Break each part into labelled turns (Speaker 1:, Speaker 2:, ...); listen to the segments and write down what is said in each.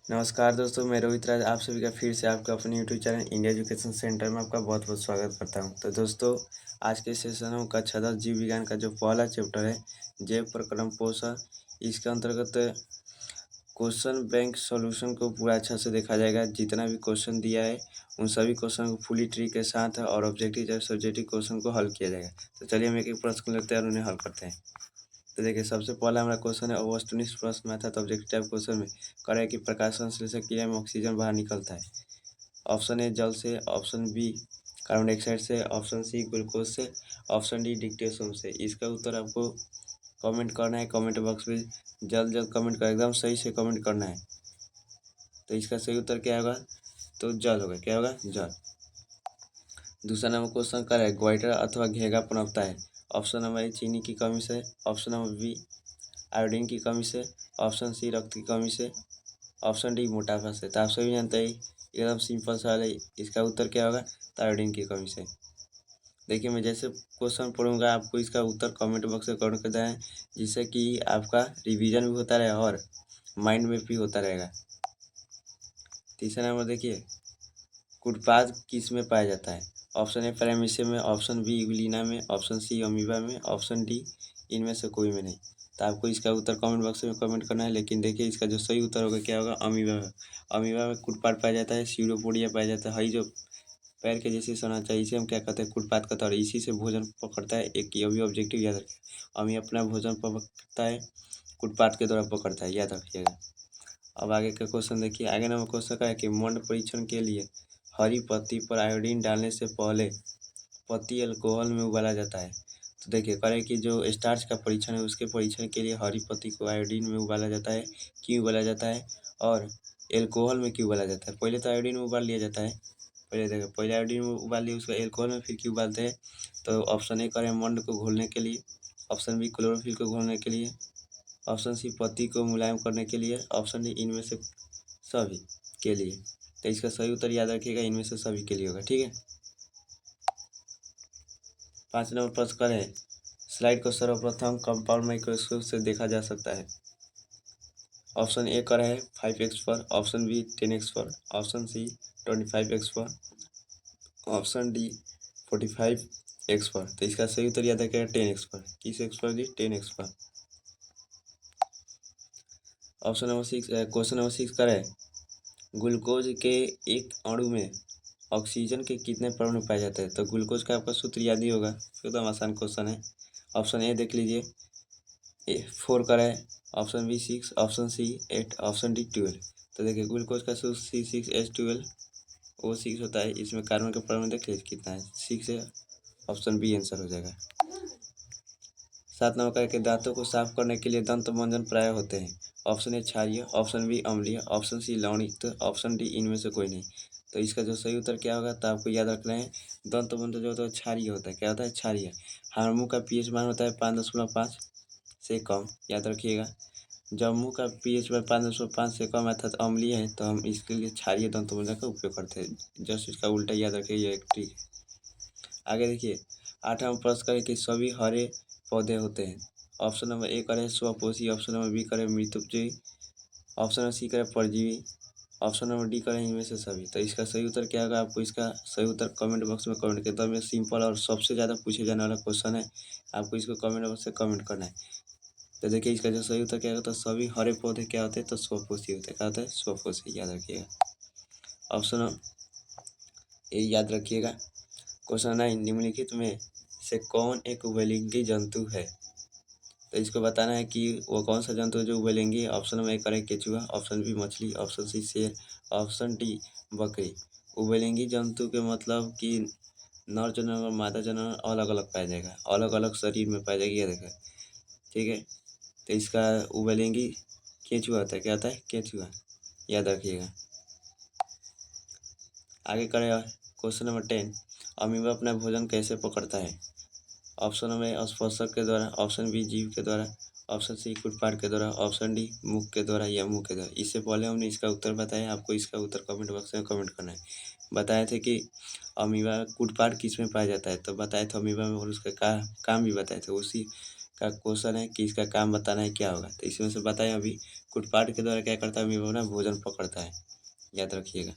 Speaker 1: नमस्कार दोस्तों, मैं रोहित राज आप सभी का फिर से आपका अपने YouTube channel India education centre में आपका बहुत बहुत स्वागत करता हूं। तो दोस्तों, आज के सेशन में कक्षा 10 जीव विज्ञान का जो पहला चैप्टर है जैव प्रक्रम पोषण, इसके अंतर्गत क्वेश्चन बैंक सॉल्यूशन को पूरा अच्छा से देखा जाएगा। जितना भी क्वेश्चन दिया है उन सभी क्वेश्चन को फुली ट्री के साथ और ऑब्जेक्टिव या सब्जेक्टिव क्वेश्चन को हल किया जाएगा। तो चलिए हम एक एक प्रश्न लेते हैं और उन्हें हल करते हैं। तो देखिए, सबसे पहला हमारा क्वेश्चन है वस्तुनिष्ठ प्रश्न में था। तो ऑब्जेक्टिव टाइप क्वेश्चन में कह रहा है कि प्रकाश संश्लेषण क्रिया में ऑक्सीजन बाहर निकलता है। ऑप्शन ए जल से, ऑप्शन बी कार्बन डाइऑक्साइड से, ऑप्शन सी ग्लूकोज से, ऑप्शन डी डिक्टेशन से। इसका उत्तर आपको कमेंट करना है कमेंट बॉक्स में। जल्द जल्द कमेंट कर, एकदम सही से कमेंट करना है। तो इसका सही उत्तर क्या होगा? तो जल होगा। क्या होगा? जल। दूसरा नंबर क्वेश्चन कर है ग्वाइटर अथवा घेगा पनपता है। ऑप्शन नंबर ए चीनी की कमी से, ऑप्शन नंबर बी आयोडीन की कमी से, ऑप्शन सी रक्त की कमी से, ऑप्शन डी मोटापा से। तो आप सभी जानते हैं एकदम सिंपल सवाल है। इसका उत्तर क्या होगा? तो आयोडीन की कमी से। देखिए, मैं जैसे क्वेश्चन पढ़ूंगा आपको इसका उत्तर कमेंट बॉक्स में कमेंट कर दें, जिससे कि आपका रिवीजन भी होता रहे और माइंड में भी होता रहेगा। तीसरा नंबर देखिए, कुटपाद किस में पाया जाता है? ऑप्शन ए पैरामीशियम में, ऑप्शन बी यूग्लिना में, ऑप्शन सी अमीबा में, ऑप्शन डी इनमें से कोई में नहीं। तो आपको इसका उत्तर कमेंट बॉक्स में कमेंट करना है। लेकिन देखिए, इसका जो सही उत्तर होगा क्या होगा? अमीबा में। अमीबा में कुटपाद पाया जाता है, स्यूडोपोडिया पाया जाता है। हई जो पैर के जैसे सोना चाहिए, इसे हम क्या कहते हैं? कुटपाद कहते हैं। और इसी से भोजन पकड़ता है। एक ये भी ऑब्जेक्टिव याद रखिए, अमी अपना भोजन पकड़ता है, कुटपाद के द्वारा पकड़ता है, याद रखिएगा। अब आगे का क्वेश्चन देखिए। आगे नंबर क्वेश्चन का है कि मंड परीक्षण के लिए हरी पत्ती पर आयोडीन डालने से पहले पत्ती अल्कोहल में उबाला जाता है। तो देखिए, करें कि जो स्टार्च का परीक्षण है उसके परीक्षण के लिए हरी पत्ती को आयोडीन में उबाला जाता है। क्यों उबाला जाता है और एल्कोहल में क्यों उबाला जाता है? पहले तो आयोडीन में उबाल लिया जाता है। पहले देखो, पहले आयोडीन में उबाल लिया, उसको एल्कोहल में फिर क्यों उबालते हैं? तो ऑप्शन ए करें मंड को घोलने के लिए, ऑप्शन बी क्लोरोफिल को घोलने के लिए, ऑप्शन सी पत्ती को मुलायम करने के लिए, ऑप्शन डी इनमें से सभी के लिए। तो इसका सही उत्तर याद रखिएगा, इनमें से सभी के लिए होगा। ठीक है। 5 नंबर प्रश्न करें स्लाइड को सर्वप्रथम कंपाउंड माइक्रोस्कोप से देखा जा सकता है। ऑप्शन ए कर है 5x पर, ऑप्शन बी 10x पर, ऑप्शन सी 25x पर, ऑप्शन डी 45x पर। तो इसका सही उत्तर याद रखिएगा 10x पर। किस एक्स पर जी? 10x पर। ऑप्शन नंबर 6 क्वेश्चन नंबर 6 करें ग्लूकोज के एक अणु में ऑक्सीजन के कितने परमाणु पाए जाते हैं? तो ग्लूकोज का आपका सूत्र याद ही होगा, एकदम आसान क्वेश्चन है। ऑप्शन ए देख लीजिए, 4 का है, option B 6, option C 8, option D 12। तो देखिए, ग्लूकोज का सूत्र C6H12O6 होता है। इसमें कार्बन का परमाणु देख लीजिए कितना है, 6 है। ऑप्शन बी आंसर हो जाएगा। 7 नंबर का कि दांतों को साफ करने के लिए दंत मंजन प्राय होते हैं। ऑप्शन ए क्षारीय, ऑप्शन बी अम्लीय, ऑप्शन सी लवणयुक्त, ऑप्शन डी इनमें से कोई नहीं। तो इसका जो सही उत्तर क्या होगा? तो आपको याद रखना है, दंत मंजन जो होता है क्षारीय होता है। क्या होता है? क्षारीय। हमारे मुंह का पीएच मान होता है 5.5 से कम, याद रखिएगा। जब मुंह का पीएच मान 5.5 से कम अर्थात अम्लीय है तो हम इसके लिए क्षारीय दंत मंजन का उपयोग करते हैं। जस्ट इसका उल्टा याद रखिए, ये एक ट्रिक है। आगे देखिए, 8वां प्रश्न करें कि सभी हरे पौधे होते हैं। ऑप्शन नंबर ए करें स्वपोषी, ऑप्शन नंबर बी करें मृतुपजीवी, ऑप्शन नंबर सी करें परजीवी, ऑप्शन नंबर डी करें इनमें से सभी। तो इसका सही उत्तर क्या होगा? आपको इसका सही उत्तर कमेंट बॉक्स में कमेंट करता हूँ। सिंपल और सबसे ज़्यादा पूछे जाने वाला क्वेश्चन है, आपको इसको कमेंट बॉक्स में कमेंट करना है। तो देखिए, इसका जो सही उत्तर क्या होगा? तो सभी हरे पौधे क्या होते हैं? तो स्वपोषी होते हैं। क्या होता है? स्वपोषी, याद रखिएगा। ऑप्शन ए याद रखिएगा। क्वेश्चन 9, निम्नलिखित में से कौन एक उभयलिंगी जंतु है? तो इसको बताना है कि वो कौन सा जंतु है जो उभयलिंगी है। ऑप्शन नंबर ए करें केचुआ, ऑप्शन बी मछली, ऑप्शन सी शेर, ऑप्शन डी बकरी। उभयलिंगी जंतु के मतलब कि नर जानवर और मादा जानवर अलग अलग पाया जाएगा, अलग अलग शरीर में पाया जाएगा, ये देखा। ठीक है। तो इसका उभयलिंगी केचुआ होता है। क्या होता है? केचुआ, याद रखिएगा। आगे करें क्वेश्चन नंबर 10, अमीबा अपना भोजन कैसे पकड़ता है? ऑप्शन नंबर ए स्पर्शक के द्वारा, ऑप्शन बी जीभ के द्वारा, ऑप्शन सी कुटपाट के द्वारा, ऑप्शन डी मुख के द्वारा या मुंह के द्वारा। इससे पहले हमने इसका उत्तर बताया, आपको इसका उत्तर कमेंट बॉक्स में कमेंट करना है। बताए थे कि अमीबा कुटपाट किस में पाया जाता है, तो बताए थे अमीबा में, और उसका काम भी बताए थे। उसी का क्वेश्चन है कि इसका काम बताना है क्या होगा। तो इसमें से बताएं अभी कुटपाट के द्वारा क्या करता है अमीबा ना भोजन पकड़ता है, याद रखिएगा।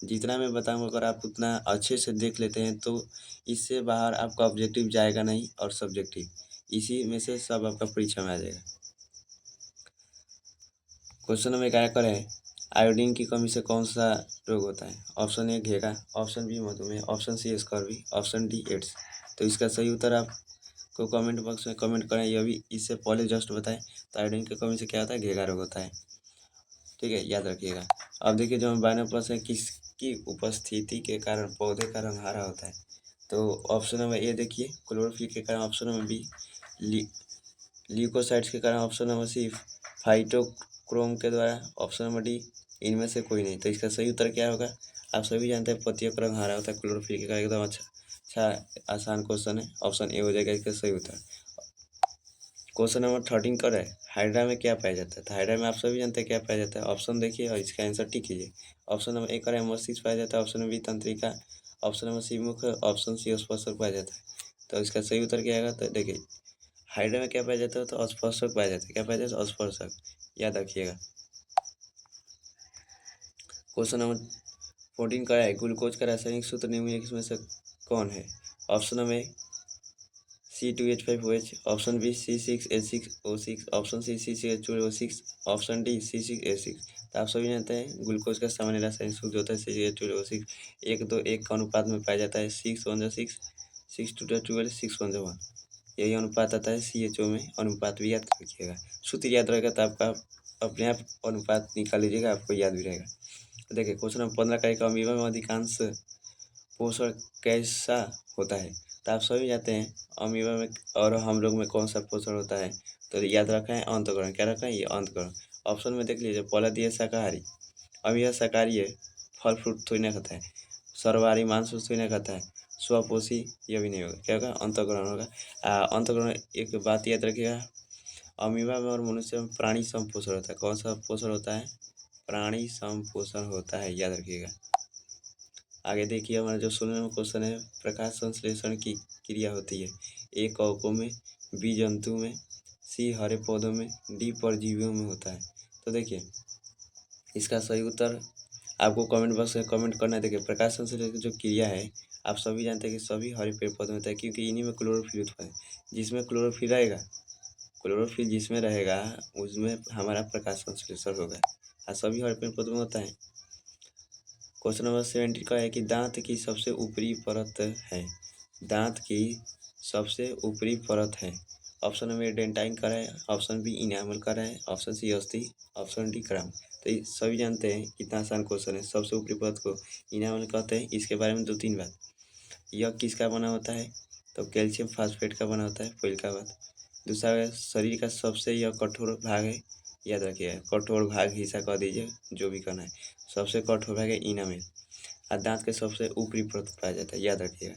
Speaker 1: जितना मैं बताऊंगा अगर आप उतना अच्छे से देख लेते हैं तो इससे बाहर आपका ऑब्जेक्टिव जाएगा नहीं और सब्जेक्टिव, इसी में से सब आपका परीक्षा में आ जाएगा। क्वेश्चन नंबर 11 का है आयोडीन की कमी से कौन सा रोग होता है। ऑप्शन ए घेगा, ऑप्शन बी मधुमेह, option C scurvy, option D AIDS. तो इसका सही उत्तर आपको कमेंट बॉक्स में कमेंट करें। यह भी इससे पहले जस्ट बताएं। तो आयोडीन की कमी से क्या होता है, घेगा रोग होता है, ठीक है, याद रखिएगा। अब देखिए जो बायोनोप्लस है किसकी उपस्थिति के कारण पौधे का रंग हरा होता है। तो ऑप्शन नंबर ए देखिए क्लोरोफिल के कारण, ऑप्शन नंबर बी ल्यूकोसाइट्स के कारण, ऑप्शन नंबर सी फाइटोक्रोम के द्वारा, ऑप्शन नंबर डी इनमें से कोई नहीं। तो इसका सही उत्तर क्या होगा, आप सभी जानते हैं पत्तियों का रंग हरा होता है क्लोरोफिल के कारण। एकदम अच्छा आसान क्वेश्चन है, ऑप्शन ए हो जाएगा इसका सही उत्तर। क्वेश्चन नंबर 13 कर है हाइड्रा में क्या पाया जाता है। तो हाइड्रा में आप सभी जानते हैं क्या पाया जाता है। ऑप्शन देखिए और इसका आंसर टिक कीजिए। ऑप्शन नंबर ए कर है मस्तिष्क पाया जाता है, ऑप्शन नंबर बी तंत्रिका, ऑप्शन नंबर सी मुख, ऑप्शन सी स्पर्शक पाया जाता है। तो इसका सही उत्तर क्या आएगा, तो देखिए हाइड्रा में क्या पाया जाता है, तो स्पर्शक पाया जाता है। क्या पाया जाता है, स्पर्शक, याद रखिएगा। क्वेश्चन नंबर 14 का है ग्लूकोज का रासायनिक सूत्र निम्नलिखित में से कौन है। Option number C2H5OH, option B C6H6O6, option C C6H12O6, option D C6H6। तो आप सभी जानते हैं ग्लूकोज का सामान्य रासायनिक सूत्र होता है C6H12O6। 1:1 का अनुपात में पाया जाता है। 6:1:6, 6:12, 6:1:1, यही अनुपात आता है CHO में। अनुपात भी याद रखिएगा, सूत्र याद रहेगा तो आपका अपने आप अनुपात निकाल लीजिएगा, आपको याद भी रहेगा। तो देखिए क्वेश्चन नंबर 15 का एक अमीबा में अधिकांश पोषण कैसा होता है। तो आप सभी जानते हैं अमीबा में और हम लोग में कौन सा पोषण होता है। तो याद रखा है अंतःकरण, क्या रखा है, ये अंतःकरण। ऑप्शन में देख लीजिए, पहला दिया शाकाहारी, अमीबा शाकाहारी है, फल फ्रूट थोड़ी ना खाता है। सर्वाहारी मांस थोड़ी ना खाता है। स्वपोषी ये भी नहीं होगा, क्या होगा, अंतःकरण होगा। अंतःकरण एक बात याद रखिएगा, अमीबा में और मनुष्य में प्राणी संपोषण होता है। कौन सा पोषण होता है, प्राणी संपोषण होता है, याद रखिएगा। आगे देखिए हमारा जो 16वां क्वेश्चन है प्रकाश संश्लेषण की क्रिया होती है। ए कवकों में, बी जंतु में, सी हरे पौधों में, डी परजीवियों में होता है। तो देखिए इसका सही उत्तर आपको कमेंट बॉक्स में कमेंट करना है। देखिए प्रकाश संश्लेषण की जो क्रिया है आप सभी जानते हैं कि सभी हरे पेड़ पौधों में होता है, क्योंकि इन्हीं में क्लोरोफिल उत्पन्न है। जिसमें क्लोरोफिल रहेगा, क्लोरोफिल जिसमें रहेगा उसमें हमारा प्रकाश संश्लेषण होगा, और सभी हरे पेड़ पौधों में होता है। क्वेश्चन नंबर 17 का है कि दांत की सबसे ऊपरी परत है। दांत की सबसे ऊपरी परत है। ऑप्शन नंबर ए डेंटाइन का है, ऑप्शन बी इनामल का है, ऑप्शन सी अस्थि, ऑप्शन डी क्रम। तो ये सभी जानते हैं कितना आसान क्वेश्चन है। सबसे ऊपरी परत को इनामल कहते हैं। इसके बारे में 2-3 बात, यह किसका बना होता है, तो कैल्शियम फास्फेट का बना होता है, पहला बात। दूसरा शरीर का सबसे यह कठोर भाग है, याद रखिएगा, कठोर भाग हिस्सा कह दीजिए जो भी करना है। सबसे कठोर भाग है इनामेल, और दांत के सबसे ऊपरी परत पाया जाता है, याद रखिएगा।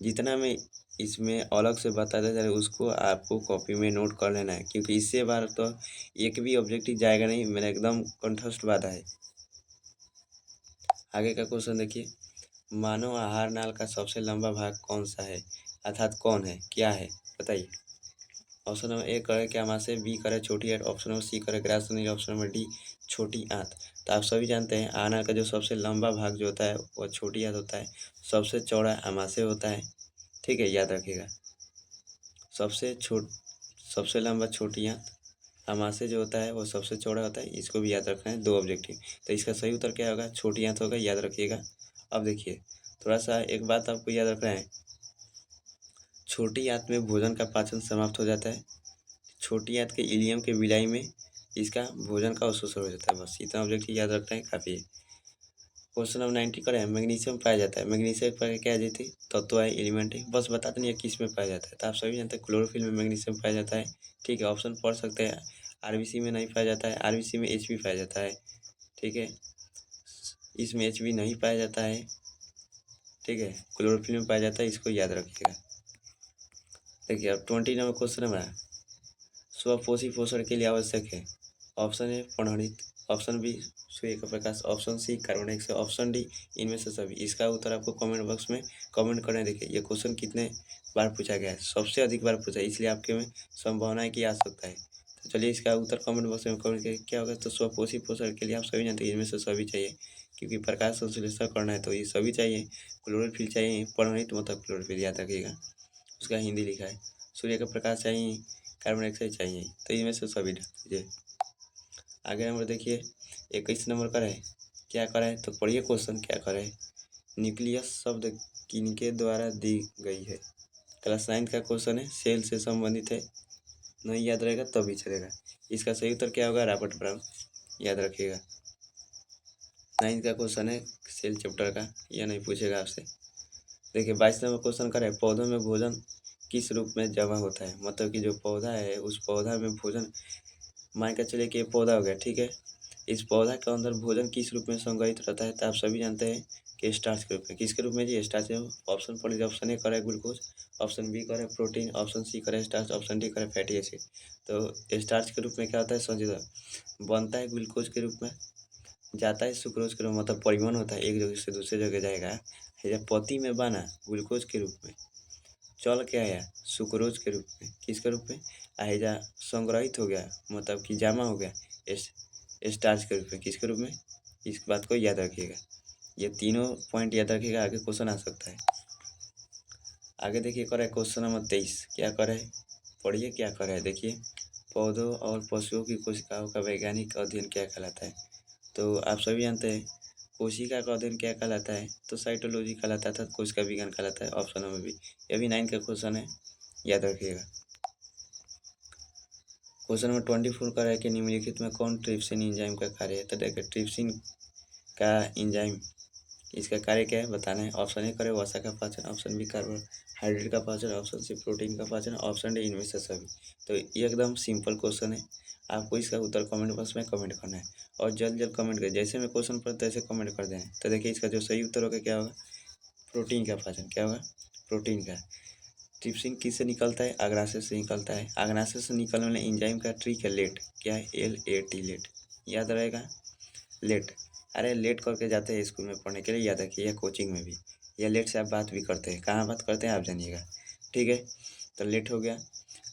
Speaker 1: जितना मैं इसमें अलग से बताता जा रहा उसको आपको कॉपी में नोट कर लेना है, क्योंकि इससे बार तो एक भी ऑब्जेक्टिव जाएगा नहीं, मेरा एकदम कंठस्थ वादा है। आगे का क्वेश्चन देखिए, मानव आहार नाल का सबसे लंबा भाग कौन सा है, अर्थात कौन है, क्या है, बताइए। ऑप्शन नंबर ए करे क्यामाशय, बी करे छोटी आंत, ऑप्शन नंबर सी करे ग्रासनी, ऑप्शन नंबर डी छोटी आंत। तो आप सभी जानते हैं आहार का जो सबसे लंबा भाग जो होता है वह छोटी आंत होता है, सबसे चौड़ा आमाशय होता है, ठीक है, याद रखिएगा। सबसे लंबा छोटी आंत, आमाशय जो होता है वो सबसे चौड़ा होता है, इसको भी याद रखना है, 2 ऑब्जेक्टिव। तो इसका सही उत्तर क्या होगा, छोटी आंत होगा, याद रखिएगा। अब देखिए थोड़ा सा एक बात आपको याद रखना है, छोटी आंत में भोजन का पाचन समाप्त हो जाता है। छोटी आंत के इलियम के विलाई में इसका भोजन का अवशोषण हो जाता है। बस इतना ऑब्जेक्टिव याद रखना है, काफ़ी है। क्वेश्चन नंबर 90 का है मैग्नीशियम पाया जाता है। मैग्नीशियम पाया क्या जाती है, तत्व है, एलिमेंट है, बस बताते नहीं है किस में पाया जाता है। तो आप सभी जानते हैं क्लोरोफिल में मैग्नीशियम पाया जाता है, ठीक है। ऑप्शन पढ़ सकते हैं, आरबीसी में नहीं पाया जाता है, आरबीसी में एचबी पाया जाता है, ठीक है, इसमें एचबी नहीं पाया जाता है, ठीक है, क्लोरोफिल में पाया जाता है, इसको याद रखिएगा। देखिए अब 20 नंबर क्वेश्चन हमारा स्वपोषी पोषण के लिए आवश्यक है। ऑप्शन ए प्रणहित, ऑप्शन बी सूर्य का प्रकाश, option C carbon dioxide, option D इनमें से सभी। इसका उत्तर आपको कमेंट बॉक्स में कमेंट करने। देखिए ये क्वेश्चन कितने बार पूछा गया है, सबसे अधिक बार पूछा है, इसलिए आपके में संभावना है कि आ सकता है। तो चलिए इसका उत्तर कमेंट बॉक्स में कमेंट करिए क्या होगा। तो स्वपोषी पोषण के लिए आप सभी जानते हैं इनमें से सभी चाहिए, क्योंकि प्रकाश संश्लेषण करना है तो ये सभी चाहिए। क्लोरोफिल चाहिए, प्रणहित मतलब क्लोरोफिल याद रखिएगा, उसका हिंदी लिखा है। सूर्य का प्रकाश चाहिए, कार्बन डाइऑक्साइड चाहिए, तो इनमें से सभी डाल दीजिए। आगे नंबर देखिए 21 नंबर का है, क्या करा है तो पढ़िए क्वेश्चन क्या करा है। न्यूक्लियस शब्द किनके द्वारा दी गई है। क्लास 9 का क्वेश्चन है, सेल से संबंधित है, नहीं याद रहेगा तब भी चलेगा। इसका सही उत्तर क्या होगा, रॉबर्ट ब्राउन, याद रखिएगा। 9 का क्वेश्चन है सेल चैप्टर का, यह नहीं पूछेगा आपसे। देखिए 22 नंबर क्वेश्चन कर है, पौधों में भोजन किस रूप में जमा होता है। मतलब कि जो पौधा है उस पौधा में भोजन, मान के चलिए कि ये पौधा हो गया, ठीक है। इस पौधा के अंदर भोजन किस रूप में संग्रहित रहता है, तो आप सभी जानते हैं कि स्टार्च के रूप में। किसके रूप में जी, स्टार्च। ऑप्शन पढ़ लीजिए, ऑप्शन ए करे ग्लूकोज, ऑप्शन बी करे प्रोटीन, ऑप्शन सी करे स्टार्च, ऑप्शन डी करे फैटी एसिड। तो स्टार्च के रूप में क्या होता है, संजीव बनता है ग्लूकोज के रूप में, जाता है सुक्रोज के रूप में, मतलब परिवहन होता है, एक जगह से दूसरे जगह जाएगा। जब पत्ती में बना ग्लूकोज के रूप में, चल के आया सुक्रोज के रूप में, किसके रूप में, आहेजा संग्रहित हो गया, मतलब कि जमा हो गया स्टार्च के रूप में, किसके रूप में। इस बात को याद रखिएगा, ये तीनों पॉइंट याद रखिएगा, आगे क्वेश्चन आ सकता है। आगे देखिए कर है क्वेश्चन नंबर 23, क्या कर है पढ़िए क्या कर है। देखिए पौधों और पशुओं की कोशिकाओं का वैज्ञानिक अध्ययन क्या कहलाता है। तो आप सभी जानते हैं कोशिका का अध्ययन क्या कहलाता है, तो साइटोलॉजी कहलाता है, अर्थात कोशिका विज्ञान कहलाता है। ऑप्शन नंबर बी, ये भी 9 का क्वेश्चन है, याद रखिएगा। क्वेश्चन नंबर 24 का है कि निम्नलिखित में कौन ट्रिप्सिन एंजाइम का कार्य है। तो देखिए ट्रिप्सिन का एंजाइम, इसका कार्य क्या है बताना है। ऑप्शन ए करे वसा का पाचन, ऑप्शन बी कार्बोहाइड्रेट का पाचन, ऑप्शन सी प्रोटीन का पाचन, ऑप्शन डी इनमें से सभी। तो ये एकदम सिंपल क्वेश्चन है, आपको इसका उत्तर कमेंट बॉक्स में कमेंट करना है, और जल्द जल्द कमेंट करें, जैसे मैं क्वेश्चन पढ़ता है ऐसे कमेंट कर देना। तो देखिए इसका जो सही उत्तर होगा क्या होगा, प्रोटीन का पाचन। क्या होगा, प्रोटीन का। ट्रिप्सिन किससे निकलता है, अग्नाशय से निकलता है। अग्नाशय से निकलने वाले एंजाइम का ट्रिक है लेट, क्या है, LAT, लेट, याद रहेगा, लेट। अरे लेट करके जाते हैं स्कूल में पढ़ने के लिए, याद रखिए, या कोचिंग में भी, या लेट से आप बात भी करते हैं, कहाँ बात करते हैं आप जानिएगा, ठीक है। तो लेट हो गया,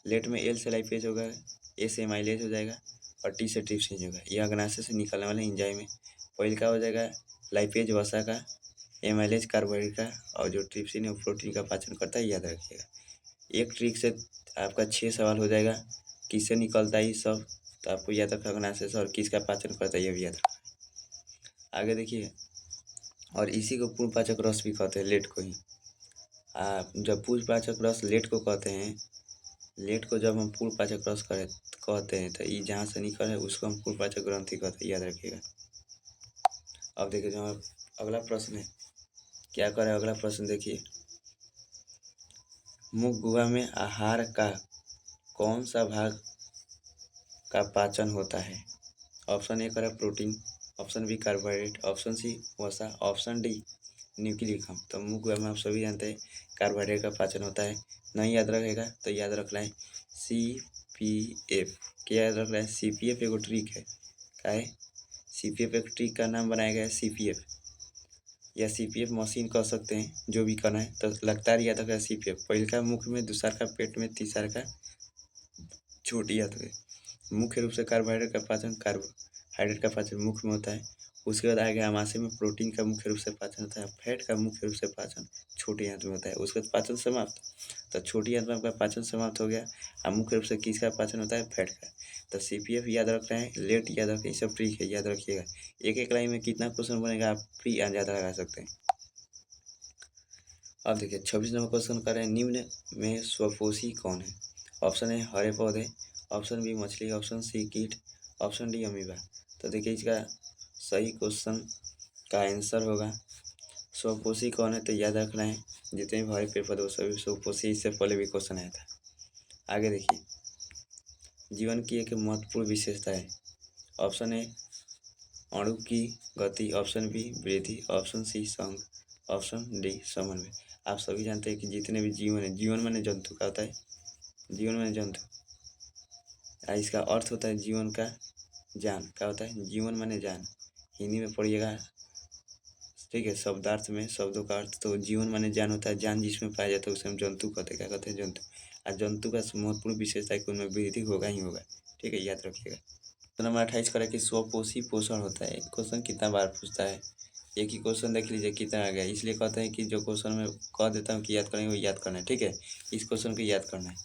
Speaker 1: लेट में L से लाइपेज होगा, A से एमाइलेज हो जाएगा, और T से ट्रिप्सिन होगा। यह अग्नाशय से निकलने वाले एंजाइम है। पहले का हो जाएगा लाइपेज वसा का, एमाइलेज कार्बोहाइड्रेट का, और जो ट्रिप्सिन है वो प्रोटीन का पाचन करता है, याद रखिएगा। एक ट्रिक से आपका 6 सवाल हो जाएगा, किससे निकलता है ये सब, तो आपको याद रखना अग्नाशय से, और किसका पाचन करता है ये भी याद रखना। आगे देखिए, और इसी को पूर्ण पाचक रस भी कहते हैं, लेट को ही। आप जब पूर्ण पाचक रस लेट को कहते हैं, लेट को जब हम पूर्ण पाचक रस कहते हैं, तो ये जहाँ से निकल है उसको हम पूर्ण पाचक ग्रंथि कहते हैं, याद रखिएगा। अब देखिए जो अगला प्रश्न है, क्या करें अगला प्रश्न देखिए, मुख गुहा में आहार का कौन सा भाग का पाचन होता है। ऑप्शन ए करें protein, option B carbohydrate, option C वसा, ऑप्शन डी न्यूक्लिक अम्ल। तो मुख गुहा में आप सभी जानते हैं कार्बोहाइड्रेट का पाचन होता है। नहीं याद रखेगा तो याद रखना है CPF। क्या याद रखना है, CPF एगो ट्रिक है, क्या है, CPF एक ट्रिक का नाम बनाया गया है CPF, या CPF मशीन कह सकते हैं, जो भी करना है। तो लगता है याद रखा CPF, पहले का मुख में, दूसरा का पेट में, तीसरा का छोटी हाथ में। मुख्य रूप से कार्बोहाइड्रेट का पाचन, कार्बोहाइड्रेट का पाचन मुख में होता है। उसके बाद आगे आमाशय में प्रोटीन का मुख्य रूप से पाचन होता है। फैट का मुख्य रूप से पाचन छोटी आंत में होता है। उसके बाद पाचन समाप्त, तो छोटी आंत में आपका पाचन समाप्त हो गया, और मुख्य रूप से किसका पाचन होता है, फैट का। तो CPF याद रखना है, लेट याद रखें, सब ट्रिक है, याद रखिएगा। एक एक लाइन में कितना क्वेश्चन बनेगा आप फ्री अंदाजा लगा सकते हैं। अब देखिए 26 नंबर क्वेश्चन कर रहे हैं, निम्न में स्वपोषी कौन है। ऑप्शन ए हरे पौधे, ऑप्शन बी मछली, ऑप्शन सी कीट, ऑप्शन डी अमीबा। तो देखिए इसका सही क्वेश्चन का आंसर होगा स्वपोषी कौन है, तो याद रखना है जितने भी हरे पेड़ पौधे वो सभी स्वपोषी, इससे पहले भी क्वेश्चन आया था। आगे देखिए, जीवन की एक महत्वपूर्ण विशेषता है। ऑप्शन ए अणु की गति, ऑप्शन बी वृद्धि, ऑप्शन सी संघ, ऑप्शन डी समन्वय। आप सभी जानते हैं कि जितने भी जीवन है, जीवन माने जंतु का होता है, जीवन माने जंतु, इसका अर्थ होता है जीवन का जान क्या होता है, जीवन माने जान। हिंदी में पढ़िएगा, ठीक है। शब्दार्थ में शब्दों का अर्थ तो जीवन माने जान होता है। जान जिसमें पाया जाता है उसे हम जंतु कहते हैं। क्या कहते हैं? जंतु। और जंतु का महत्वपूर्ण विशेषता है कि उनमें वृद्धि होगा ही होगा, ठीक है, याद रखिएगा। तो नंबर 28 करें कि स्वपोषी पोषण होता है। क्वेश्चन कितना बार पूछता है, एक ही क्वेश्चन देख लीजिए कितना आ गया। इसलिए कहते हैं कि जो क्वेश्चन में कह देता हूँ कि याद करेंगे वो याद करना है, ठीक है। इस क्वेश्चन को याद करना है।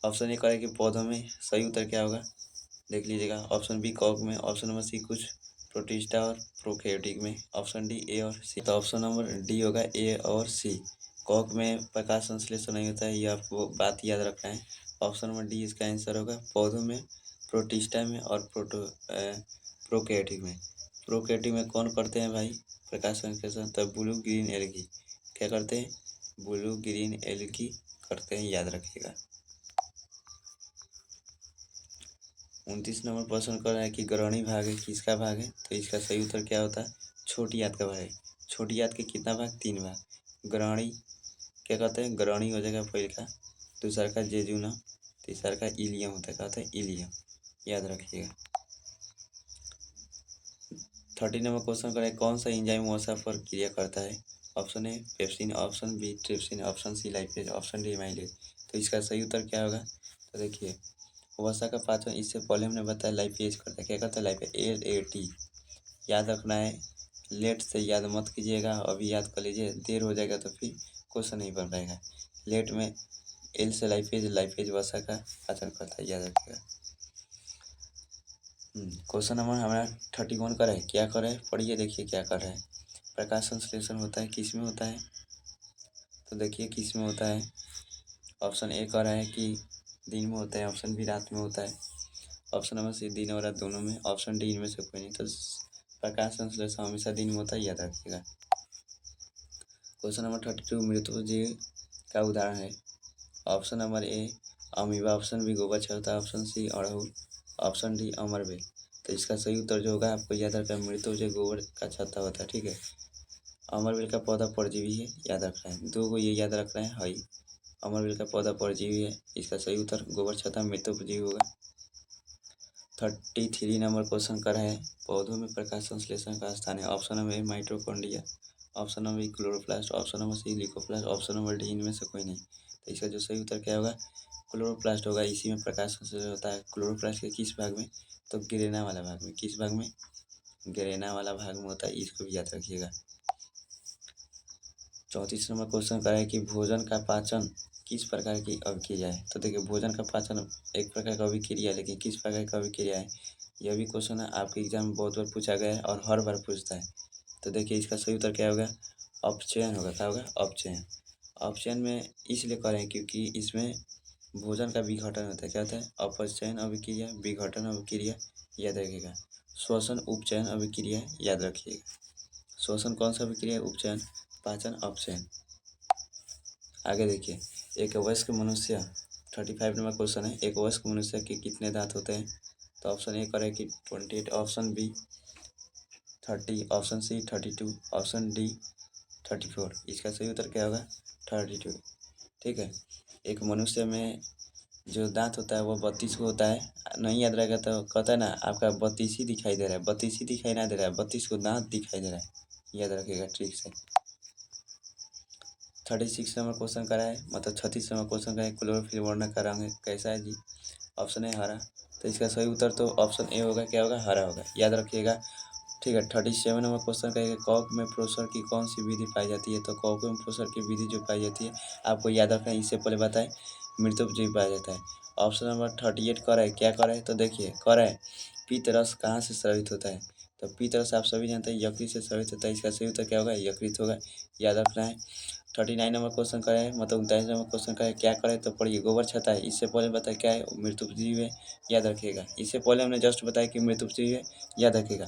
Speaker 1: ऑप्शन ए करें कि पौधों में सही उत्तर क्या होगा, देख लीजिएगा। ऑप्शन बी कॉक में, ऑप्शन नंबर सी कुछ प्रोटिस्टा और प्रोकैरियोटिक में, ऑप्शन डी ए और सी। तो ऑप्शन नंबर डी होगा ए और सी। कॉक में प्रकाश संश्लेषण नहीं होता है, ये आपको बात याद रखना है। ऑप्शन नंबर डी इसका आंसर होगा। पौधों में, प्रोटिस्टा में और प्रोकैरियोटिक में। प्रोकैरियोटिक में कौन करते हैं भाई प्रकाश संश्लेषण? तो ब्लू ग्रीन एल्गी। क्या करते हैं? ब्लू ग्रीन एल्गी करते हैं, याद रखिएगा। 29 नंबर प्रश्न कर रहा है कि ग्रहणी भाग है किसका भाग है? तो इसका सही उत्तर क्या होता है? छोटी आंत का भाग है। छोटी आंत के कितना भाग? 3 भाग। ग्रहणी क्या कहते हैं? ग्रहणी हो जाएगा पहले का, दूसरा का जेजुनम, तीसरा का इलियम होता है। क्या होता है? इलियम, याद रखिएगा। 30 नंबर क्वेश्चन करें, कौन सा एंजाइम वसा पर क्रिया करता है? Option A pepsin, option B trypsin, option C lipase, option D amylase. तो इसका सही उत्तर क्या होगा? तो देखिए, वसा का पाचन इससे पहले हमने बताया लाइपेज करता है। क्या करता है? Lipase, LAT। याद रखना है, लेट से याद मत कीजिएगा, अभी याद कर लीजिए, देर हो जाएगा तो फिर क्वेश्चन नहीं बन पाएगा। लेट में एल से लाइपेज, लाइपेज वसा का पाचन करता है, याद रखिएगा। क्वेश्चन नंबर हमारा 31 का है। क्या कर रहा है? पढ़िए, देखिए क्या कर रहा है। प्रकाश संश्लेषण होता है किस में होता है? तो देखिए किस में होता है। ऑप्शन ए कह रहा है कि दिन में होता है, ऑप्शन बी रात में होता है, ऑप्शन नंबर सी दिन और रात दोनों में, ऑप्शन डी इनमें से कोई नहीं। तो प्रकाश संश्लेषण हमेशा दिन में होता है, याद रखिएगा। क्वेश्चन नंबर 32 मृतोजीव का उदाहरण है। Option number A amoeba, option B गोबर छत्ता, ऑप्शन सी अड़हुल, ऑप्शन डी अमरबेल। तो इसका सही उत्तर जो होगा आपको याद रखना है, मृतोजीव गोबर का छत्ता होता है, ठीक है। अमरबेल का पौधा परजीवी है, याद रखना है। 2 को ये याद रखना है, हई अमरबेल का पौधा परजीवी है। इसका सही उत्तर गोबर छत्ता मृतोपजीवी होगा। 33 नंबर क्वेश्चन कर रहे हैं, पौधों में प्रकाश संश्लेषण का स्थान है। Option number A mitochondria, option number B chloroplast, option number C leucoplast, option number D इनमें से कोई नहीं। तो इसका जो सही उत्तर क्या होगा? क्लोरोप्लास्ट होगा। इसी में प्रकाश संश्लेषण होता है। क्लोरोप्लास्ट के किस भाग में? तो ग्रेना वाला भाग में। किस भाग में? ग्रेना वाला भाग में होता है, इसको भी याद रखिएगा। 34 नंबर क्वेश्चन कर रहा है कि भोजन का पाचन किस प्रकार की अभिक्रिया है? तो देखिए, भोजन का पाचन एक प्रकार का अभिक्रिया है, लेकिन किस प्रकार का अभिक्रिया है, यह भी क्वेश्चन है आपके एग्जाम में बहुत बार पूछा गया है और हर बार पूछता है। तो देखिए इसका सही उत्तर क्या होगा? अपचयन होगा। क्या होगा? अपचयन। अपचयन में इसलिए करें क्योंकि इसमें भोजन का विघटन होता है। क्या होता है? अपचयन अभिक्रिया, विघटन अभिक्रिया, याद रखिएगा। श्वसन उपचयन अभिक्रिया, याद रखिएगा। श्वसन कौन सा अभिक्रिया है? उपचयन। पाचन अपचयन। आगे देखिए, एक वयस्क मनुष्य 35 नंबर क्वेश्चन है। एक वयस्क मनुष्य के कितने दांत होते हैं? तो ऑप्शन ए करें कि 28, option B 30, option C 32, option D 34। इसका सही उत्तर क्या होगा? 32, ठीक है। एक मनुष्य में जो दांत होता है वो 32 को होता है। नहीं याद रहेगा तो कहता है ना आपका 32 ही दिखाई दे रहा है, 32 ही दिखाई ना दे रहा है, 32 को दांत दिखाई दे रहा है, याद रखिएगा ठीक से। 36 नंबर क्वेश्चन करा है, मतलब 36 नंबर क्वेश्चन का है, क्लोरोफिल वर्ण का रंग कैसा है जी? ऑप्शन है हरा। तो इसका सही उत्तर तो ऑप्शन ए होगा। क्या होगा? हरा होगा, याद रखिएगा, ठीक है। 37 नंबर क्वेश्चन का है, कॉक में प्रोसर की कौन सी विधि पाई जाती है? तो कॉक में प्रोसर की विधि जो पाई जाती है आपको याद रखना है, इससे पहले बताएं मृतोपजीवी पाया जाता है। ऑप्शन नंबर 38 कर है, क्या कर है? तो देखिए कर है पीत रस कहाँ से स्रावित होता है? तो पीत रस आप सभी जानते हैं यकृत से स्रावित होता है। इसका सही उत्तर क्या होगा? यकृत होगा, याद रखना है। 39 नंबर क्वेश्चन का है, मतलब 39 नंबर क्वेश्चन का है, क्या करे? तो पढ़िए, गोबर छता है। इससे पहले बताया क्या है? मृतोपजीवी है, याद रखिएगा। इससे पहले हमने जस्ट बताया कि मृतोपजीवी है, याद रखिएगा।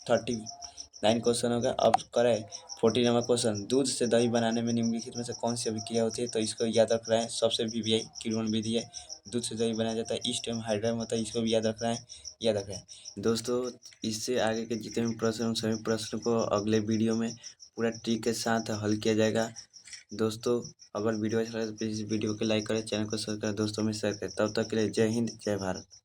Speaker 1: 39 क्वेश्चन होगा। अब करें 40 नंबर क्वेश्चन, दूध से दही बनाने में निम्नलिखित में से कौन सी अभिक्रिया होती है? तो इसको याद रख रहे हैं, सबसे VBI किण्वन विधि है। दूध से दही बनाया जाता है, ईस्ट एवं हाइड्रा में होता है, इसको भी याद रख रहे हैं, याद रख रहे हैं दोस्तों। इससे आगे के जितने भी प्रश्न उन सभी प्रश्न को अगले वीडियो में पूरा ट्रिक के साथ हल किया जाएगा। दोस्तों अगर वीडियो अच्छा लगे तो प्लीज़ वीडियो को लाइक करें, चैनल को सब्सक्राइब करें, दोस्तों में शेयर करें। तब तक के लिए जय हिंद, जय भारत।